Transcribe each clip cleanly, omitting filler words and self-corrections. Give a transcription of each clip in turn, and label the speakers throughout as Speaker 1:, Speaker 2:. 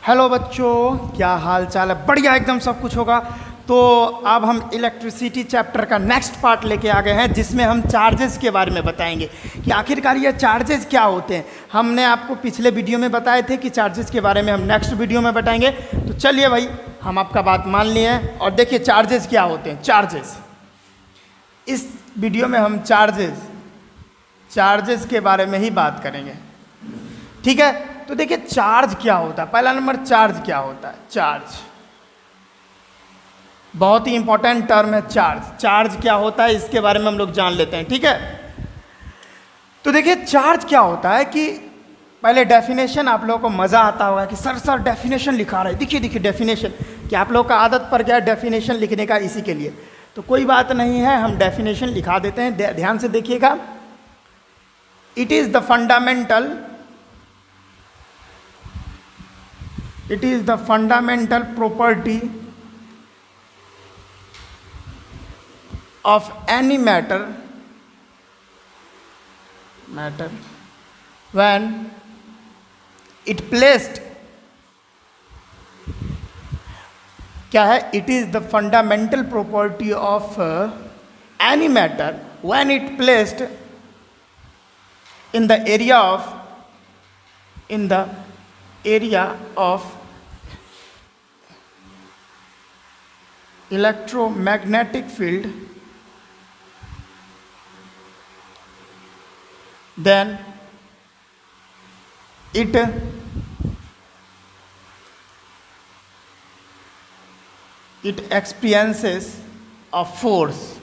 Speaker 1: Hello बच्चों, क्या हाल चाल है? बढ़िया एकदम सब कुछ होगा। तो अब हम इलेक्ट्रिसिटी चैप्टर का नेक्स्ट पार्ट लेके आ गए हैं, जिसमें हम चार्जेस के बारे में बताएंगे कि आखिरकार ये चार्जेस क्या होते हैं। हमने आपको पिछले वीडियो में बताए थे कि चार्जेस के बारे में हम नेक्स्ट वीडियो में बताएंगे। तो चलिए भाई, हम आपका बात मान लिए हैं और देखिए चार्जेस क्या होते हैं। चार्जेस, इस वीडियो में हम चार्जेस के बारे में ही बात करेंगे, ठीक है। तो देखिए चार्ज क्या होता है। पहला नंबर, चार्ज क्या होता है? चार्ज बहुत ही इंपॉर्टेंट टर्म है। चार्ज क्या होता है इसके बारे में हम लोग जान लेते हैं, ठीक है। तो देखिए चार्ज क्या होता है कि पहले डेफिनेशन, आप लोगों को मज़ा आता होगा कि सर डेफिनेशन लिखा रहा है। देखिए डेफिनेशन, कि आप लोगों का आदत पड़ गया डेफिनेशन लिखने का इसी के लिए। तो कोई बात नहीं है, हम डेफिनेशन लिखा देते हैं। ध्यान से देखिएगा। It is the fundamental property of any matter when it placed, क्या है? It is the fundamental property of any matter when it placed in the area of electromagnetic field, then it experiences a force,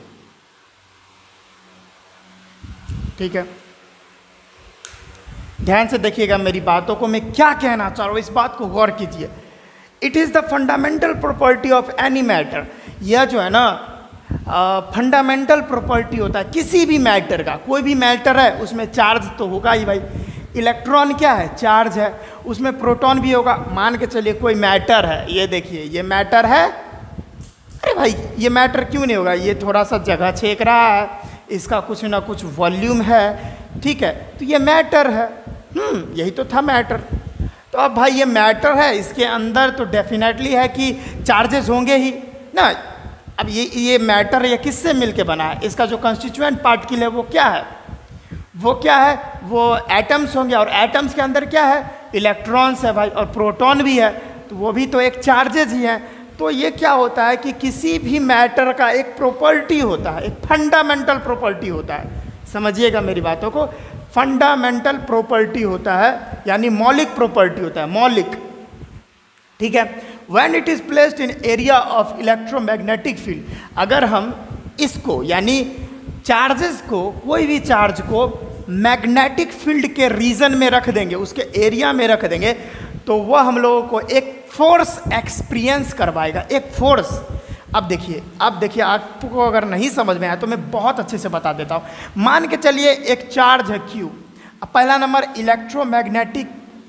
Speaker 1: ठीक है। ध्यान से देखिएगा मेरी बातों को, मैं क्या कहना चाह रहा हूँ, इस बात को गौर कीजिए। It is the fundamental property of any matter. यह जो है ना फंडामेंटल प्रॉपर्टी होता है किसी भी मैटर का। कोई भी मैटर है उसमें चार्ज तो होगा ही भाई। इलेक्ट्रॉन क्या है? चार्ज है। उसमें प्रोटॉन भी होगा। मान के चलिए कोई मैटर है, ये देखिए ये मैटर है। अरे भाई ये मैटर क्यों नहीं होगा? ये थोड़ा सा जगह छेक रहा है, इसका कुछ ना कुछ वॉल्यूम है, ठीक है। तो ये मैटर है। यही तो था मैटर। तो अब भाई ये मैटर है, इसके अंदर तो डेफिनेटली है कि चार्जेस होंगे ही ना। अब ये मैटर ये किससे मिलके बना है? इसका जो कंस्टिट्यूएंट पार्टिकल है वो क्या है? वो एटम्स होंगे। और एटम्स के अंदर क्या है? इलेक्ट्रॉन्स है भाई, और प्रोटॉन भी है। तो वो भी तो एक चार्जेस ही हैं। तो ये क्या होता है कि किसी भी मैटर का एक प्रॉपर्टी होता है, एक फंडामेंटल प्रॉपर्टी होता है। समझिएगा मेरी बातों को। फंडामेंटल प्रॉपर्टी होता है यानी मौलिक प्रॉपर्टी होता है, मौलिक, ठीक है। When it is placed in area of electromagnetic field, अगर हम इसको यानी चार्जेस को, कोई भी चार्ज को मैग्नेटिक फील्ड के रीजन में रख देंगे, उसके एरिया में रख देंगे, तो वह हम लोगों को एक फोर्स एक्सपीरियंस करवाएगा, एक फोर्स। अब देखिए आपको अगर नहीं समझ में आया तो मैं बहुत अच्छे से बता देता हूँ। मान के चलिए एक चार्ज है Q। अब पहला नंबर, इलेक्ट्रोमैग्नेटिक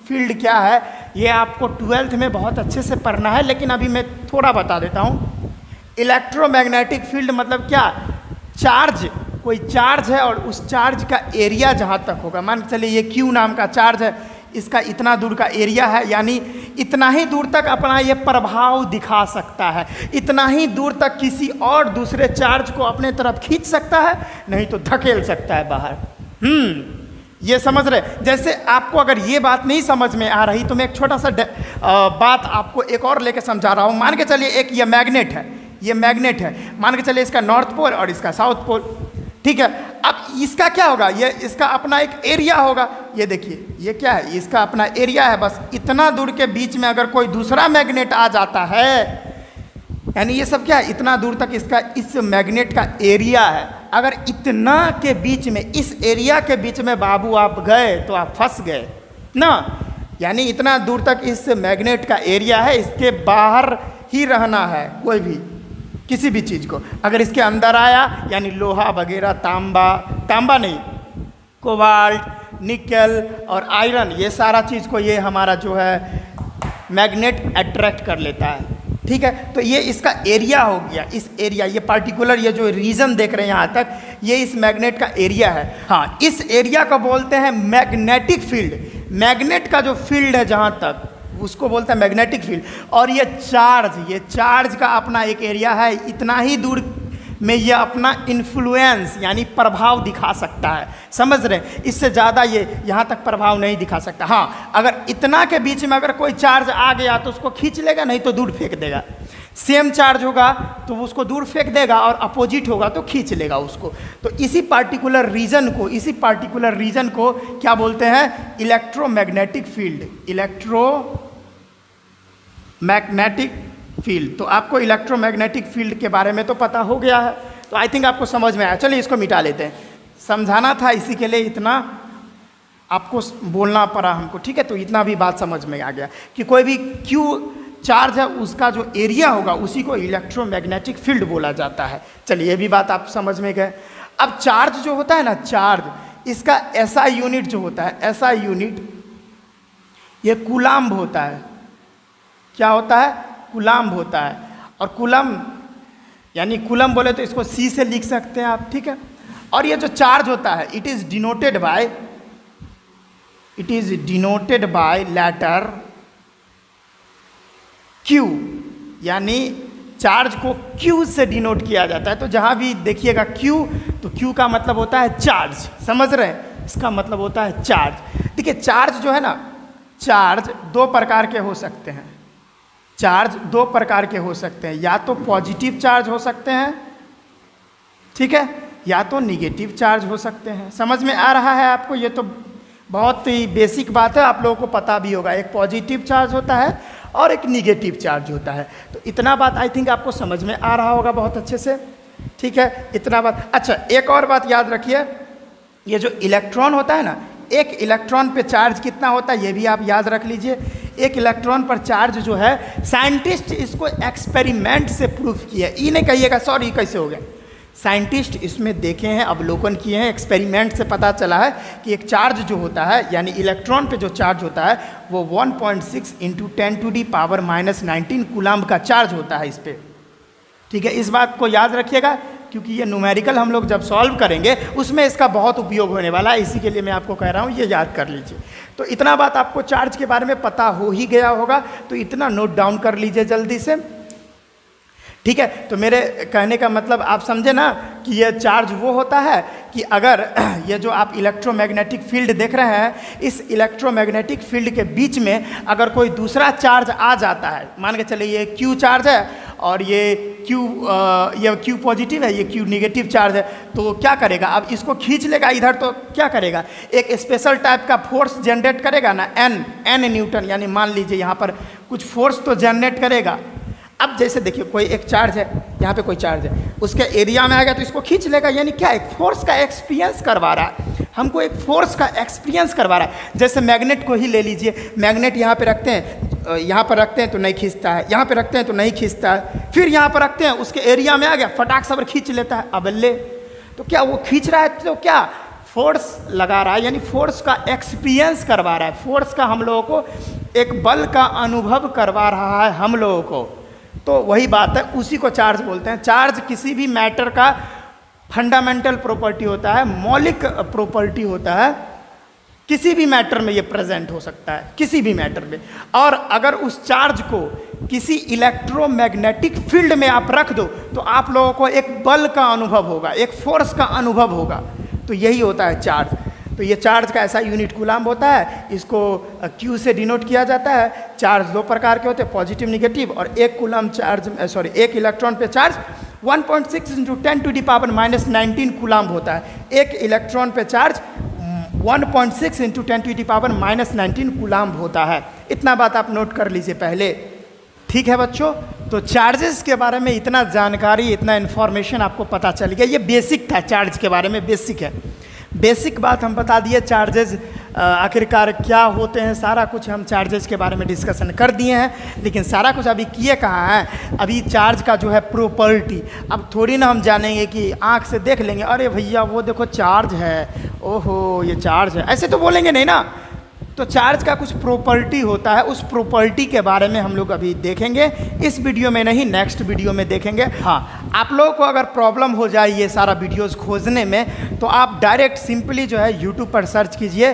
Speaker 1: फील्ड क्या है ये आपको 12th में बहुत अच्छे से पढ़ना है, लेकिन अभी मैं थोड़ा बता देता हूँ। इलेक्ट्रोमैग्नेटिक फील्ड मतलब क्या? चार्ज, कोई चार्ज है और उस चार्ज का एरिया जहाँ तक होगा, मान के चलिए ये Q नाम का चार्ज है, इसका इतना दूर का एरिया है, यानी इतना ही दूर तक अपना ये प्रभाव दिखा सकता है, इतना ही दूर तक किसी और दूसरे चार्ज को अपने तरफ खींच सकता है, नहीं तो धकेल सकता है बाहर। ये समझ रहे? जैसे आपको अगर ये बात नहीं समझ में आ रही तो मैं एक छोटा सा बात आपको एक और लेके समझा रहा हूँ। मान के चलिए एक ये मैग्नेट है, मान के चलिए इसका नॉर्थ पोल और इसका साउथ पोल, ठीक है। अब इसका क्या होगा? ये इसका अपना एक एरिया होगा। ये देखिए ये क्या है? इसका अपना एरिया है। बस इतना दूर के बीच में अगर कोई दूसरा मैग्नेट आ जाता है, यानी ये सब क्या है? इतना दूर तक इसका, इस मैग्नेट का एरिया है। अगर इतना के बीच में, इस एरिया के बीच में बाबू आप गए तो आप फंस गए ना। यानी इतना दूर तक इस मैग्नेट का एरिया है, इसके बाहर ही रहना है कोई भी किसी भी चीज़ को। अगर इसके अंदर आया यानी लोहा वगैरह, तांबा नहीं, कोबाल्ट, निकल और आयरन, ये सारा चीज़ को ये हमारा जो है मैग्नेट अट्रैक्ट कर लेता है, ठीक है। तो ये इसका एरिया हो गया। इस एरिया, ये पार्टिकुलर ये जो रीजन देख रहे हैं यहाँ तक, ये इस मैग्नेट का एरिया है। हाँ, इस एरिया को बोलते हैं मैग्नेटिक फील्ड। मैग्नेट का जो फील्ड है जहाँ तक उसको बोलते हैं मैग्नेटिक फील्ड। और ये चार्ज का अपना एक एरिया है, इतना ही दूर में ये अपना इन्फ्लुएंस यानी प्रभाव दिखा सकता है, समझ रहे हैं? इससे ज़्यादा ये यहाँ तक प्रभाव नहीं दिखा सकता। हाँ, अगर इतना के बीच में अगर कोई चार्ज आ गया तो उसको खींच लेगा, नहीं तो दूर फेंक देगा। सेम चार्ज होगा तो उसको दूर फेंक देगा, और अपोजिट होगा तो खींच लेगा उसको। तो इसी पार्टिकुलर रीजन को क्या बोलते हैं? Electromagnetic field. Electromagnetic field. तो आपको इलेक्ट्रोमैग्नेटिक फील्ड के बारे में तो पता हो गया है, तो आई थिंक आपको समझ में आया। चलिए इसको मिटा लेते हैं, समझाना था इसी के लिए इतना आपको बोलना पड़ा हमको, ठीक है? तो इतना भी बात समझ में आ गया कि कोई भी क्यू चार्ज है उसका जो एरिया होगा उसी को इलेक्ट्रोमैग्नेटिक फील्ड बोला जाता है। चलिए ये भी बात आप समझ में गए। अब चार्ज जो होता है ना, चार्ज, इसका एसआई यूनिट जो होता है, एसआई यूनिट ये कूलाम्ब होता है। क्या होता है? कूलाम्ब होता है। और कूलम्ब यानी कूलम्ब बोले तो इसको सी से लिख सकते हैं आप, ठीक है? और ये जो चार्ज होता है it is denoted by letter Q, यानी चार्ज को क्यू से डिनोट किया जाता है। तो जहां भी देखिएगा क्यू, तो क्यू का मतलब होता है चार्ज, समझ रहे हैं? इसका मतलब होता है चार्ज। देखिए चार्ज जो है ना, चार्ज दो प्रकार के हो सकते हैं। या तो पॉजिटिव चार्ज हो सकते हैं, ठीक है, या तो निगेटिव चार्ज हो सकते हैं। समझ में आ रहा है आपको? ये तो बहुत ही बेसिक बात है, आप लोगों को पता भी होगा। एक पॉजिटिव चार्ज होता है और एक निगेटिव चार्ज होता है। तो इतना बात आई थिंक आपको समझ में आ रहा होगा बहुत अच्छे से, ठीक है? इतना बात। अच्छा, एक और बात याद रखिए, ये जो इलेक्ट्रॉन होता है ना, एक इलेक्ट्रॉन पे चार्ज कितना होता है ये भी आप याद रख लीजिए। एक इलेक्ट्रॉन पर चार्ज जो है, साइंटिस्ट इसको एक्सपेरिमेंट से प्रूफ किया। ये नहीं कहिएगा सॉरी कैसे हो गया, साइंटिस्ट इसमें देखे हैं, अवलोकन किए हैं, एक्सपेरिमेंट से पता चला है कि एक चार्ज जो होता है यानी इलेक्ट्रॉन पे जो चार्ज होता है वो 1.6 × 10⁻⁻19 कूलाम्ब का चार्ज होता है इस पर, ठीक है? इस बात को याद रखिएगा क्योंकि ये न्यूमेरिकल हम लोग जब सॉल्व करेंगे उसमें इसका बहुत उपयोग होने वाला है, इसी के लिए मैं आपको कह रहा हूँ ये याद कर लीजिए। तो इतना बात आपको चार्ज के बारे में पता हो ही गया होगा, तो इतना नोट डाउन कर लीजिए जल्दी से, ठीक है? तो मेरे कहने का मतलब आप समझे ना कि ये चार्ज वो होता है कि अगर ये जो आप इलेक्ट्रोमैग्नेटिक फील्ड देख रहे हैं, इस इलेक्ट्रोमैग्नेटिक फील्ड के बीच में अगर कोई दूसरा चार्ज आ जाता है, मान के चलिए ये क्यू चार्ज है और ये क्यू पॉजिटिव है, ये क्यू निगेटिव चार्ज है, तो क्या करेगा? अब इसको खींच लेगा इधर, तो क्या करेगा? एक स्पेशल टाइप का फोर्स जनरेट करेगा ना, एन न्यूटन, यानी मान लीजिए यहाँ पर कुछ फोर्स तो जनरेट करेगा। अब जैसे देखिए कोई एक चार्ज है, यहाँ पे कोई चार्ज है, उसके एरिया में आएगा तो इसको खींच लेगा, यानी क्या? एक फोर्स का एक्सपीरियंस करवा रहा है हमको, एक फोर्स का एक्सपीरियंस करवा रहा है। जैसे मैग्नेट को ही ले लीजिए, मैग्नेट यहाँ पे रखते हैं, यहाँ पर रखते हैं तो नहीं खींचता है, यहाँ पे रखते हैं तो नहीं खींचता है, फिर यहाँ पर रखते हैं उसके एरिया में आ गया, फटाक से खींच लेता है। अब ले तो क्या वो खींच रहा है तो क्या फोर्स लगा रहा है, यानी फोर्स का एक्सपीरियंस करवा रहा है, फोर्स का हम लोगों को एक बल का अनुभव करवा रहा है हम लोगों को। तो वही बात है, उसी को चार्ज बोलते हैं। चार्ज किसी भी मैटर का फंडामेंटल प्रॉपर्टी होता है, मौलिक प्रॉपर्टी होता है, किसी भी मैटर में ये प्रेजेंट हो सकता है, किसी भी मैटर में। और अगर उस चार्ज को किसी इलेक्ट्रोमैग्नेटिक फील्ड में आप रख दो तो आप लोगों को एक बल का अनुभव होगा, एक फोर्स का अनुभव होगा। तो यही होता है चार्ज। तो ये चार्ज का ऐसा यूनिट कूलाम्ब होता है, इसको क्यू से डिनोट किया जाता है। चार्ज दो प्रकार के होते हैं, पॉजिटिव निगेटिव, और एक कूलाम्ब चार्ज एक इलेक्ट्रॉन पे चार्ज 1.6 × 10⁻⁻19 कूलाम्ब होता है। एक इलेक्ट्रॉन पे चार्ज 1.6 × 10⁻⁻19 कूलाम्ब होता है। इतना बात आप नोट कर लीजिए पहले, ठीक है बच्चों? तो चार्जेस के बारे में इतना जानकारी, इतना इन्फॉर्मेशन आपको पता चल गया। ये बेसिक था, चार्ज के बारे में बेसिक है, बेसिक बात हम बता दिए। चार्जेस आखिरकार क्या होते हैं, सारा कुछ हम चार्जेस के बारे में डिस्कशन कर दिए हैं, लेकिन सारा कुछ अभी किए कहाँ हैं? अभी चार्ज का जो है प्रॉपर्टी, अब थोड़ी ना हम जानेंगे कि आँख से देख लेंगे, अरे भैया वो देखो चार्ज है, ओहो ये चार्ज है, ऐसे तो बोलेंगे नहीं ना। तो चार्ज का कुछ प्रॉपर्टी होता है, उस प्रॉपर्टी के बारे में हम लोग अभी देखेंगे, इस वीडियो में नहीं, नेक्स्ट वीडियो में देखेंगे। हाँ, आप लोगों को अगर प्रॉब्लम हो जाए ये सारा वीडियोस खोजने में, तो आप डायरेक्ट सिंपली जो है यूट्यूब पर सर्च कीजिए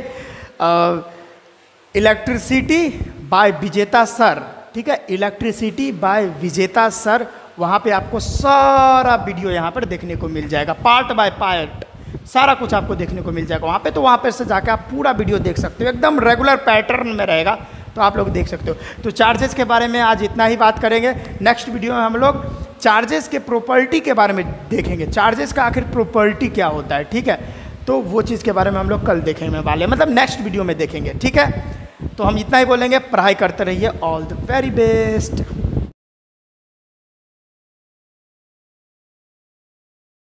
Speaker 1: इलेक्ट्रिसिटी बाय विजेता सर, ठीक है, इलेक्ट्रिसिटी बाय विजेता सर। वहाँ पे आपको सारा वीडियो यहाँ पर देखने को मिल जाएगा, पार्ट बाय पार्ट सारा कुछ आपको देखने को मिल जाएगा वहाँ पे। तो वहाँ पर से जाके आप पूरा वीडियो देख सकते हो, एकदम रेगुलर पैटर्न में रहेगा, तो आप लोग देख सकते हो। तो चार्जेस के बारे में आज इतना ही बात करेंगे। नेक्स्ट वीडियो में हम लोग चार्जेस के प्रॉपर्टी के बारे में देखेंगे, चार्जेस का आखिर प्रॉपर्टी क्या होता है, ठीक है। तो वो चीज़ के बारे में हम लोग कल देखेंगे वाले, मतलब नेक्स्ट वीडियो में देखेंगे, ठीक है। तो हम इतना ही बोलेंगे, पढ़ाई करते रहिए। All the very best.